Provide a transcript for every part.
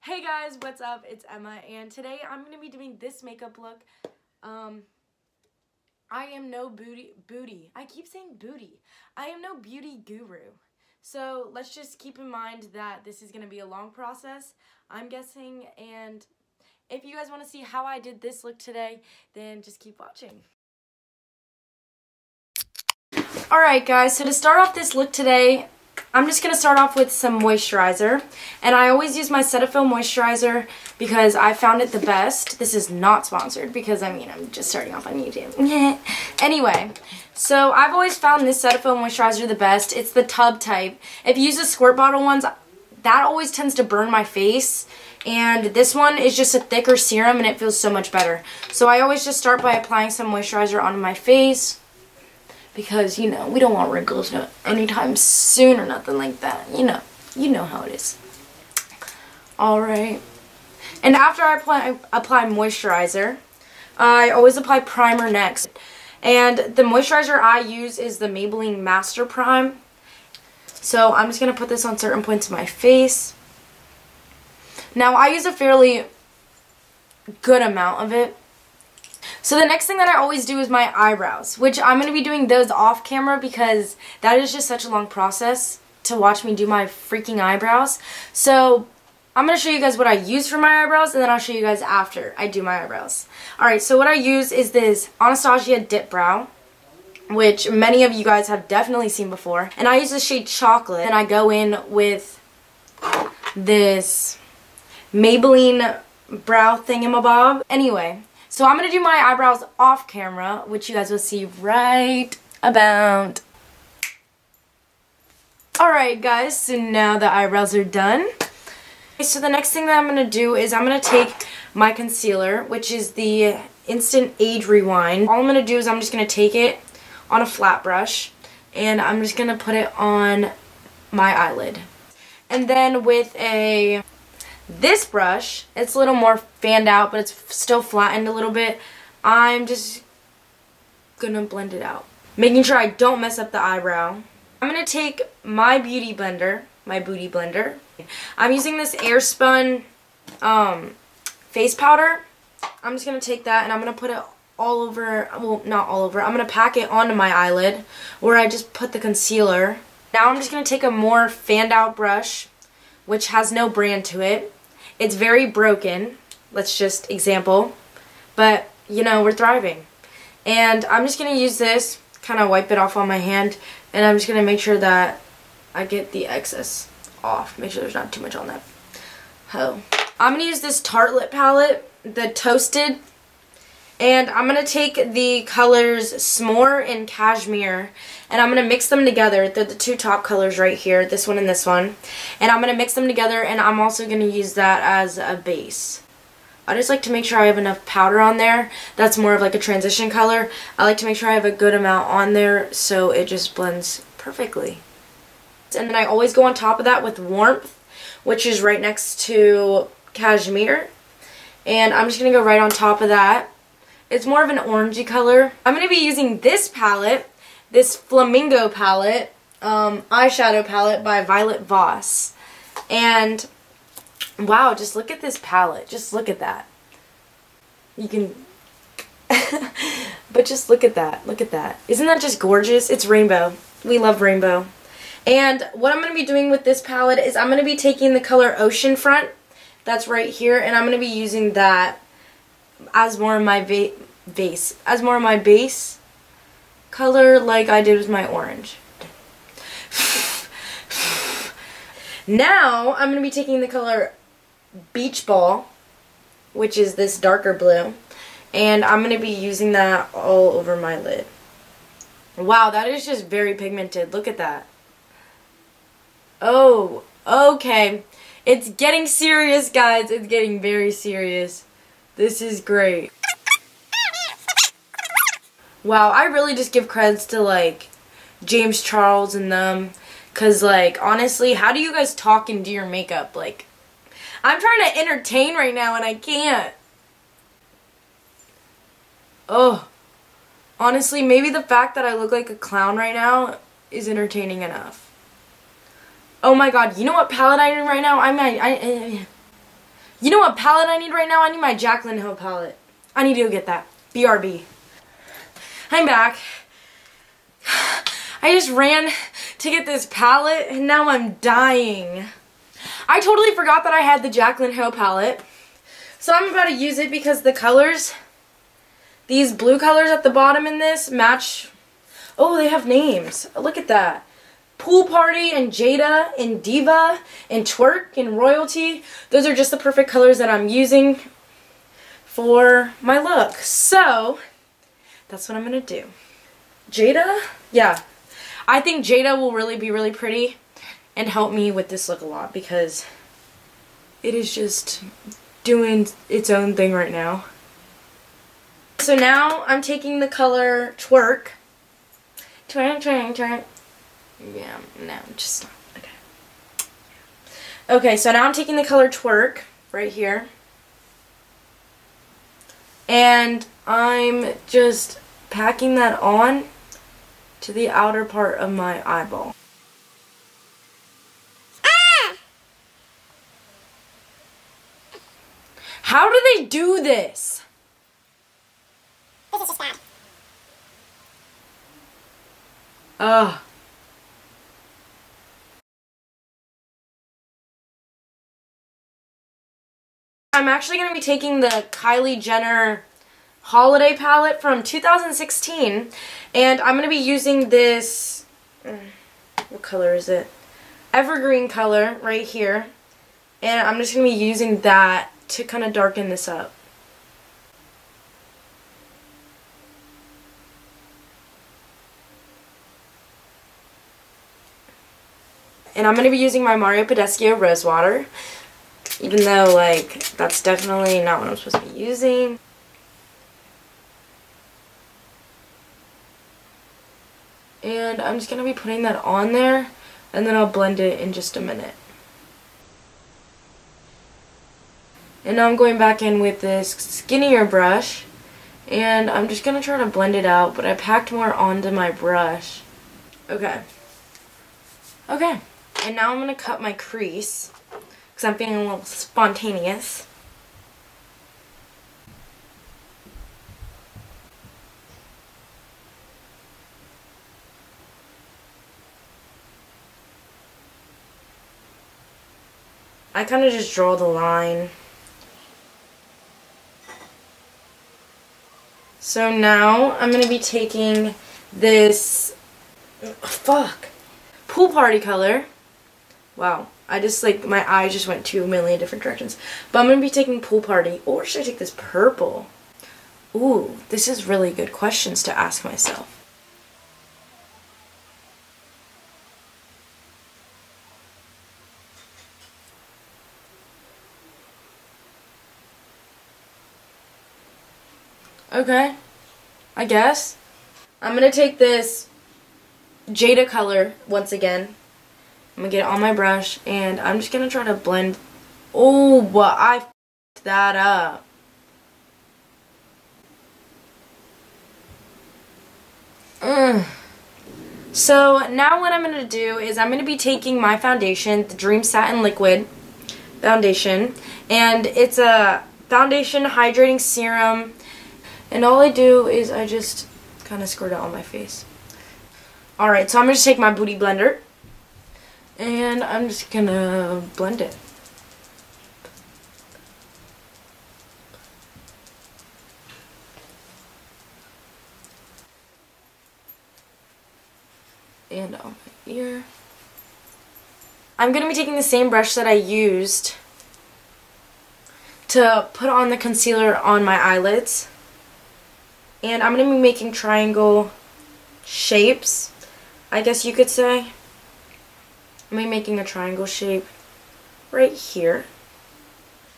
Hey guys, what's up? It's Emma, and today I'm going to be doing this makeup look. I am no booty. I keep saying booty. I am no beauty guru. So let's just keep in mind that this is going to be a long process, I'm guessing, and if you guys want to see how I did this look today, then just keep watching. Alright guys, so to start off this look today, I'm just going to start off with some moisturizer, and I always use my Cetaphil moisturizer because I found it the best. This is not sponsored because, I mean, I'm just starting off on YouTube. Anyway, so I've always found this Cetaphil moisturizer the best. It's the tub type. If you use the squirt bottle ones, that always tends to burn my face, and this one is just a thicker serum and it feels so much better. So I always just start by applying some moisturizer onto my face, because, you know, we don't want wrinkles anytime soon or nothing like that. You know how it is. Alright. And after I apply moisturizer, I always apply primer next. And the moisturizer I use is the Maybelline Master Prime. So I'm just going to put this on certain points of my face. Now, I use a fairly good amount of it. So the next thing that I always do is my eyebrows, which I'm going to be doing those off camera because that is just such a long process to watch me do my freaking eyebrows. So I'm going to show you guys what I use for my eyebrows, and then I'll show you guys after I do my eyebrows. Alright, so what I use is this Anastasia Dip Brow, which many of you guys have definitely seen before. And I use the shade Chocolate, and I go in with this Maybelline brow thingamabob. Anyway, so I'm going to do my eyebrows off camera, which you guys will see right about. Alright guys, so now the eyebrows are done. Okay, so the next thing that I'm going to do is I'm going to take my concealer, which is the Instant Age Rewind. All I'm going to do is I'm just going to take it on a flat brush, and I'm just going to put it on my eyelid. And then with this brush, it's a little more fanned out, but it's still flattened a little bit. I'm just gonna blend it out, making sure I don't mess up the eyebrow. I'm gonna take my beauty blender, my booty blender. I'm using this Airspun face powder. I'm just gonna take that and I'm gonna put it all over, well, not all over, I'm gonna pack it onto my eyelid where I just put the concealer. Now I'm just gonna take a more fanned out brush, which has no brand to it. It's very broken, let's just example, but you know, we're thriving. And I'm just going to use this, kind of wipe it off on my hand, and I'm just going to make sure that I get the excess off. Make sure there's not too much on that. Oh. I'm going to use this Tartelette palette, the Toasted, and I'm going to take the colors S'more and Cashmere, and I'm going to mix them together. They're the two top colors right here, this one and this one. And I'm going to mix them together, and I'm also going to use that as a base. I just like to make sure I have enough powder on there. That's more of like a transition color. I like to make sure I have a good amount on there so it just blends perfectly. And then I always go on top of that with Warmth, which is right next to Cashmere. And I'm just going to go right on top of that. It's more of an orangey color. I'm going to be using this palette, this Flamingo palette, eyeshadow palette by Violet Voss. And wow, just look at this palette. Just look at that. You can, but just look at that. Look at that. Isn't that just gorgeous? It's rainbow. We love rainbow. And what I'm going to be doing with this palette is I'm going to be taking the color Oceanfront. That's right here. And I'm going to be using that as more of my base color, like I did with my orange. Now I'm going to be taking the color Beach Ball, which is this darker blue, and I'm going to be using that all over my lid. Wow, that is just very pigmented. Look at that. Oh, okay. It's getting serious, guys. It's getting very serious. This is great. Wow, I really just give credits to, like, James Charles and them. Because, like, honestly, how do you guys talk and do your makeup? Like, I'm trying to entertain right now and I can't. Oh. Honestly, maybe the fact that I look like a clown right now is entertaining enough. Oh my god, you know what palette I'm in right now? You know what palette I need right now? I need my Jaclyn Hill palette. I need to go get that. BRB. I'm back. I just ran to get this palette and now I'm dying. I totally forgot that I had the Jaclyn Hill palette. So I'm about to use it because the colors, these blue colors at the bottom in this match. Oh, they have names. Look at that. Pool Party and Jada and Diva and Twerk and Royalty. Those are just the perfect colors that I'm using for my look. So that's what I'm going to do. Jada? Yeah. I think Jada will really be really pretty and help me with this look a lot because it is just doing its own thing right now. So now I'm taking the color Twerk. Twerk, twerk, twerk. Yeah, no, just not. Okay. Okay, so now I'm taking the color Twerk right here. And I'm just packing that on to the outer part of my eyeball. Ah! How do they do this? This is just bad. Ugh. I'm actually going to be taking the Kylie Jenner holiday palette from 2016 and I'm going to be using this, what color is it? Evergreen color right here, and I'm just going to be using that to kind of darken this up. And I'm going to be using my Mario Badescu Rose Water. Even though, like, that's definitely not what I'm supposed to be using. And I'm just going to be putting that on there, and then I'll blend it in just a minute. And now I'm going back in with this skinnier brush, and I'm just going to try to blend it out, but I packed more onto my brush. Okay. Okay. And now I'm going to cut my crease. Because I'm being a little spontaneous. I kind of just draw the line. So now I'm going to be taking this, Pool Party color. Wow. I just, like, my eyes just went 2 million different directions. But I'm going to be taking Pool Party. Or should I take this purple? Ooh, this is really good questions to ask myself. Okay, I guess. I'm going to take this Jada color once again. I'm going to get it on my brush, and I'm just going to try to blend. Oh, but I f***ed that up. So now what I'm going to do is I'm going to be taking my foundation, the Dream Satin Liquid Foundation, and it's a foundation hydrating serum, and all I do is I just kind of squirt it on my face. Alright, so I'm going to take my Booty Blender. And I'm just gonna blend it. And on my ear. I'm gonna be taking the same brush that I used to put on the concealer on my eyelids. And I'm gonna be making triangle shapes, I guess you could say. I'm going to be making a triangle shape right here.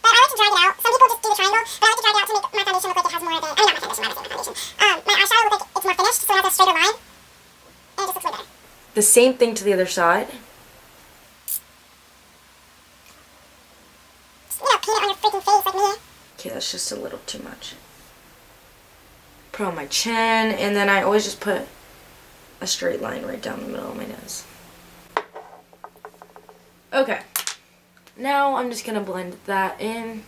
But I like to drag it out. Some people just do the triangle, but I like to drag it out to make my foundation look like it has more of a... I mean, not my foundation, my foundation. My eyeshadow look like it's more finished, so it has a straighter line. And it just looks way better. The same thing to the other side. You know, paint it on your freaking face like me. Okay, that's just a little too much. Put on my chin, and then I always just put a straight line right down the middle of my nose. Okay, now I'm just going to blend that in.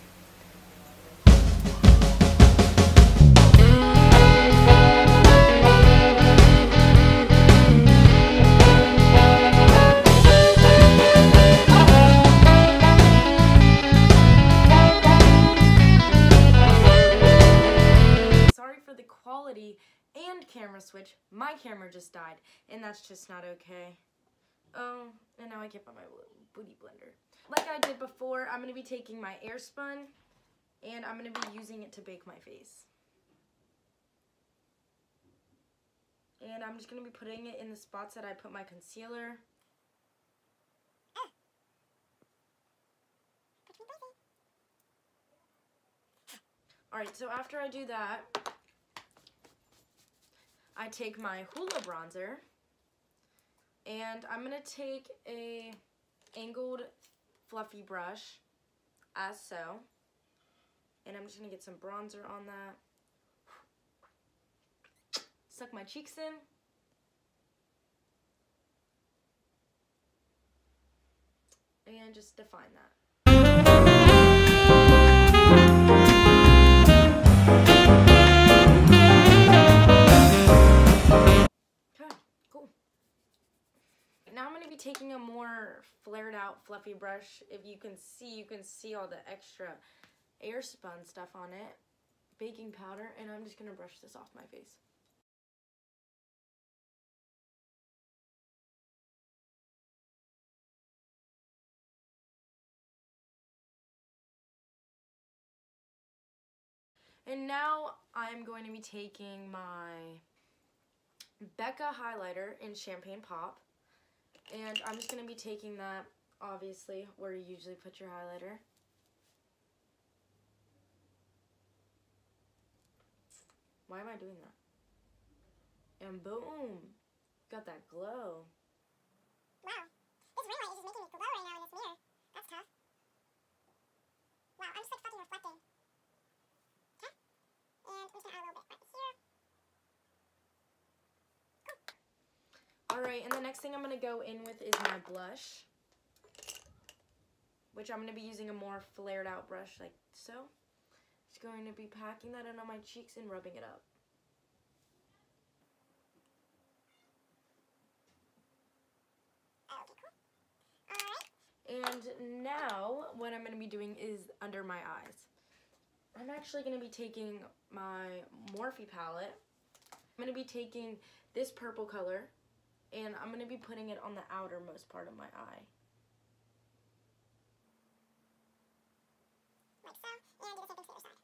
camera switch. My camera just died, and that's just not okay. Oh, and now I can't find my booty blender. Like I did before, I'm going to be taking my air spun, and I'm going to be using it to bake my face. And I'm just going to be putting it in the spots that I put my concealer. Alright, so after I do that, I take my Hoola bronzer, and I'm going to take a angled fluffy brush, as so, and I'm just going to get some bronzer on that. Suck my cheeks in. And just define that. Okay, cool. Now I'm going to be taking a more flared out fluffy brush. If you can see all the extra air spun stuff on it. Baking powder, and I'm just going to brush this off my face. And now I'm going to be taking my Becca highlighter in Champagne Pop. And I'm just going to be taking that, obviously, where you usually put your highlighter. Why am I doing that? And boom! Got that glow. Wow. This ring light is just making me glow right now in this mirror. That's tough. Wow, I'm just like fucking reflecting. Okay. And I'm just gonna add a little bit right here. Cool. Alright, and the next thing I'm going to go in with is my blush, which I'm going to be using a more flared out brush like so. Just going to be packing that in on my cheeks and rubbing it up. Okay, cool. Alright. And now what I'm going to be doing is under my eyes. I'm actually going to be taking my Morphe palette. I'm going to be taking this purple color, and I'm going to be putting it on the outermost part of my eye. Like so. And do the same thing to the other side.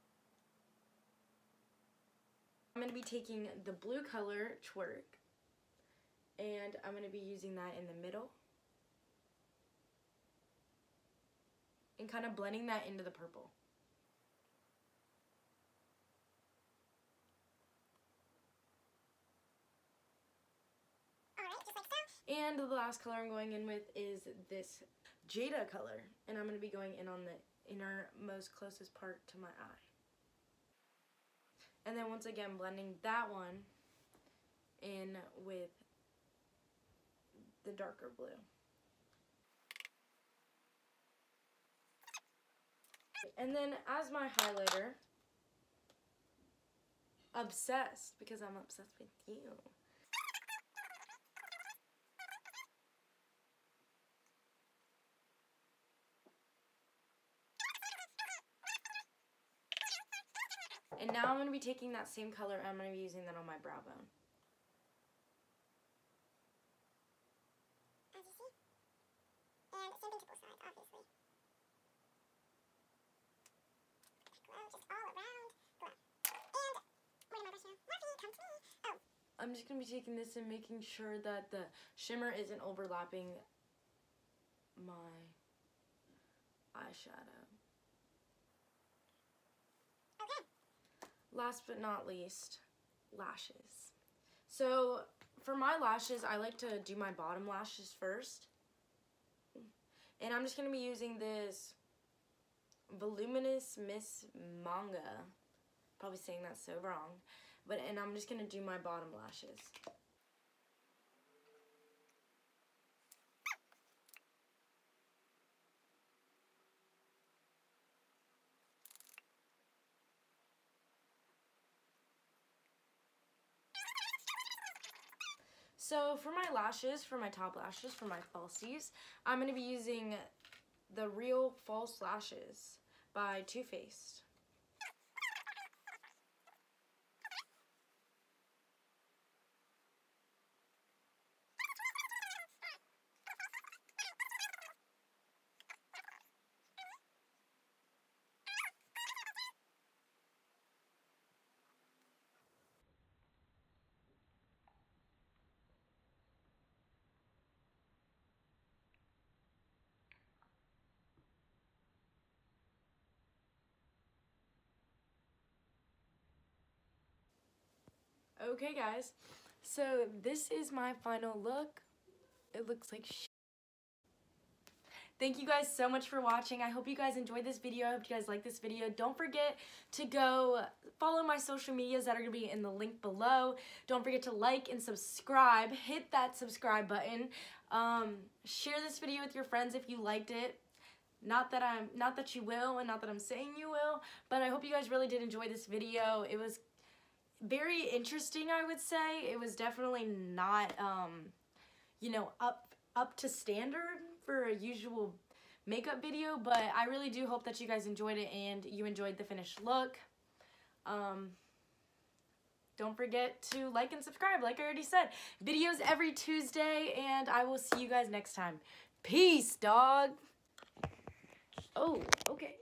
I'm going to be taking the blue color, Twerk, and I'm going to be using that in the middle. And kind of blending that into the purple. Alright, just like so. And the last color I'm going in with is this Jada color. And I'm going to be going in on the innermost closest part to my eye. And then once again blending that one in with the darker blue. And then as my highlighter, Obsessed, because I'm obsessed with you. And now I'm going to be taking that same color and I'm going to be using that on my brow bone. As you see. And same thing to both sides, obviously. Glow just all around. Glow. And where am I brushing now? Morphe, come to me. Oh. I'm just going to be taking this and making sure that the shimmer isn't overlapping my eyeshadow. Okay. Last but not least, lashes. So for my lashes, I like to do my bottom lashes first. And I'm just going to be using this Voluminous Miss Manga. Probably saying that so wrong. And I'm just going to do my bottom lashes. So for my lashes, for my top lashes, for my falsies, I'm going to be using the Real False Lashes by Too Faced. Okay, guys, so this is my final look. It looks like shit. Thank you guys so much for watching. I hope you guys enjoyed this video. I hope you guys like this video. Don't forget to go follow my social medias that are going to be in the link below. Don't forget to like and subscribe. Hit that subscribe button. Share this video with your friends if you liked it. Not that you will, and not that I'm saying you will, but I hope you guys really did enjoy this video. It was very interesting, I would say. It was definitely not, you know, up to standard for a usual makeup video, but I really do hope that you guys enjoyed it and you enjoyed the finished look. Don't forget to like and subscribe, like I already said. Videos every Tuesday, and I will see you guys next time. Peace, dog. Oh, okay.